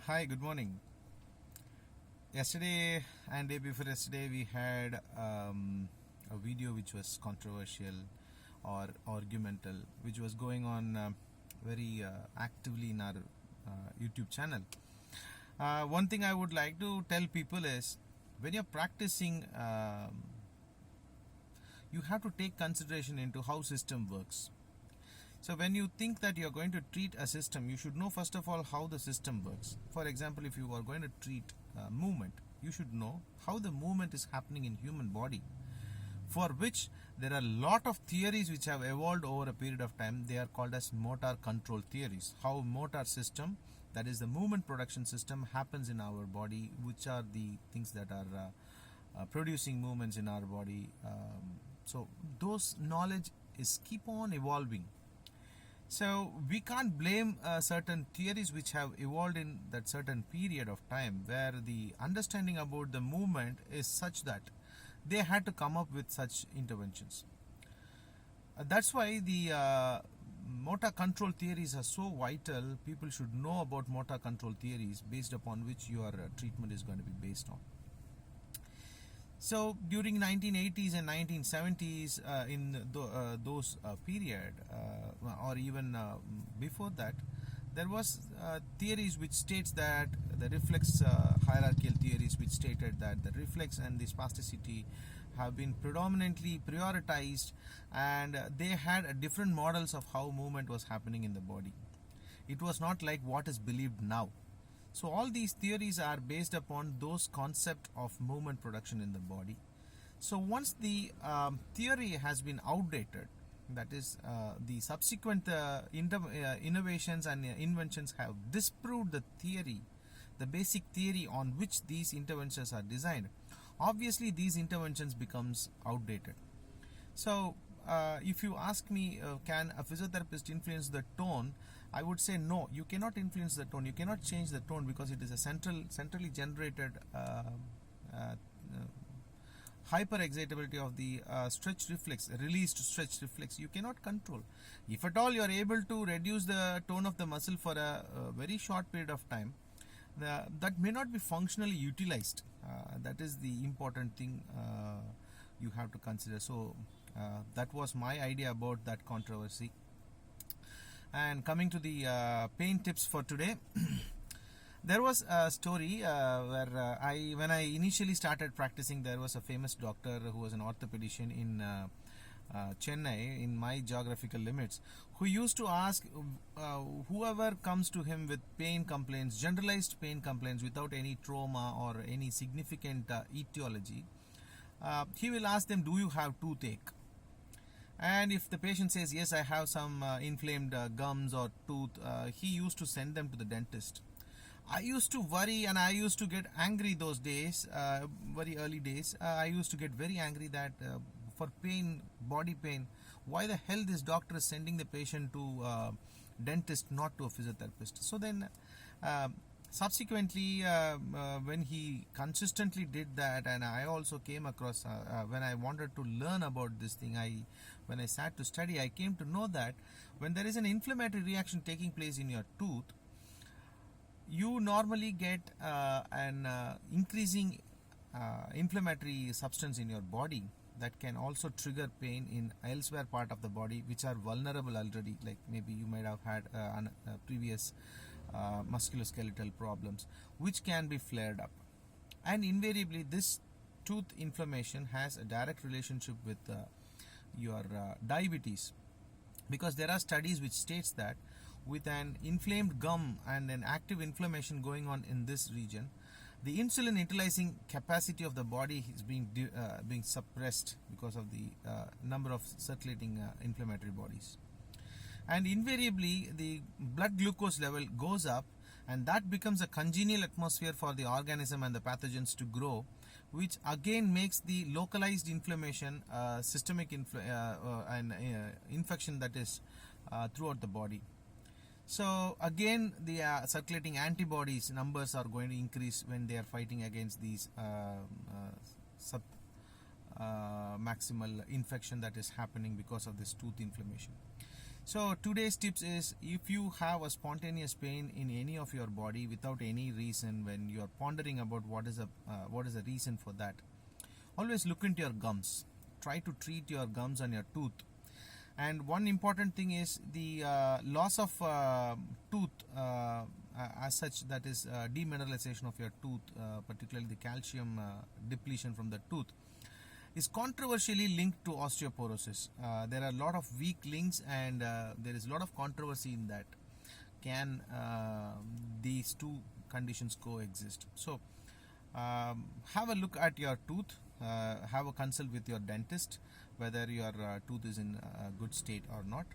Hi, good morning. Yesterday and day before yesterday, we had a video which was controversial or argumental, which was going on very actively in our YouTube channel. One thing I would like to tell people is when you're practicing, you have to take consideration into how system works. So when you think that you're going to treat a system, you should know first of all how the system works. For example, if you are going to treat movement, you should know how the movement is happening in human body, for which there are a lot of theories which have evolved over a period of time. They are called as motor control theories. How motor system, that is the movement production system, happens in our body, which are the things that are producing movements in our body. So those knowledge is keep on evolving. So we can't blame certain theories which have evolved in that certain period of time where the understanding about the movement is such that they had to come up with such interventions. That's why the motor control theories are so vital. People should know about motor control theories based upon which your treatment is going to be based on. So during 1980s and 1970s, in those period, or even before that, there was theories which states that the reflex hierarchical theories which stated that the reflex and the spasticity have been predominantly prioritized, and they had different models of how movement was happening in the body. It was not like what is believed now. So all these theories are based upon those concept of movement production in the body. So once the theory has been outdated, that is the subsequent innovations and inventions have disproved the theory, the basic theory on which these interventions are designed. Obviously these interventions becomes outdated. So if you ask me, can a physiotherapist influence the tone? I would say no. You cannot influence the tone. You cannot change the tone because it is a centrally generated hyper excitability of the stretch reflex, released stretch reflex. You cannot control. If at all you are able to reduce the tone of the muscle for a very short period of time, that may not be functionally utilized. That is the important thing you have to consider. So that was my idea about that controversy. And coming to the pain tips for today, there was a story where when I initially started practicing, there was a famous doctor who was an orthopedician in Chennai, in my geographical limits, who used to ask whoever comes to him with pain complaints, generalized pain complaints without any trauma or any significant etiology, he will ask them, do you have toothache? And if the patient says, yes, I have some inflamed gums or tooth, he used to send them to the dentist. I used to worry and I used to get angry those days, very early days. I used to get very angry that for pain, body pain, why the hell this doctor is sending the patient to dentist, not to a physiotherapist. So then subsequently, when he consistently did that, and I also came across when I wanted to learn about this thing, when I sat to study, I came to know that when there is an inflammatory reaction taking place in your tooth, you normally get an increasing inflammatory substance in your body that can also trigger pain in elsewhere part of the body which are vulnerable already, like maybe you might have had previous musculoskeletal problems which can be flared up. And invariably this tooth inflammation has a direct relationship with your diabetes, because there are studies which states that with an inflamed gum and an active inflammation going on in this region, the insulin utilizing capacity of the body is being suppressed because of the number of circulating inflammatory bodies. And invariably the blood glucose level goes up, and that becomes a congenial atmosphere for the organism and the pathogens to grow, which again makes the localized inflammation systemic infection that is throughout the body. So again the circulating antibodies numbers are going to increase when they are fighting against these maximal infection that is happening because of this tooth inflammation. So today's tips is, if you have a spontaneous pain in any of your body without any reason, when you are pondering about what is the reason for that, always look into your gums. Try to treat your gums and your tooth. And one important thing is the loss of tooth as such, that is demineralization of your tooth, particularly the calcium depletion from the tooth, is controversially linked to osteoporosis. There are a lot of weak links, and there is a lot of controversy in that. Can these two conditions coexist? So have a look at your tooth, have a consult with your dentist whether your tooth is in a good state or not,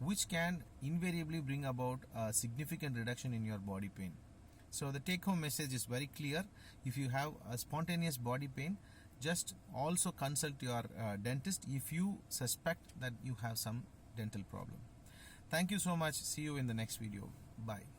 which can invariably bring about a significant reduction in your body pain. So the take home message is very clear. If you have a spontaneous body pain, just also consult your dentist if you suspect that you have some dental problem. Thank you so much. See you in the next video. Bye.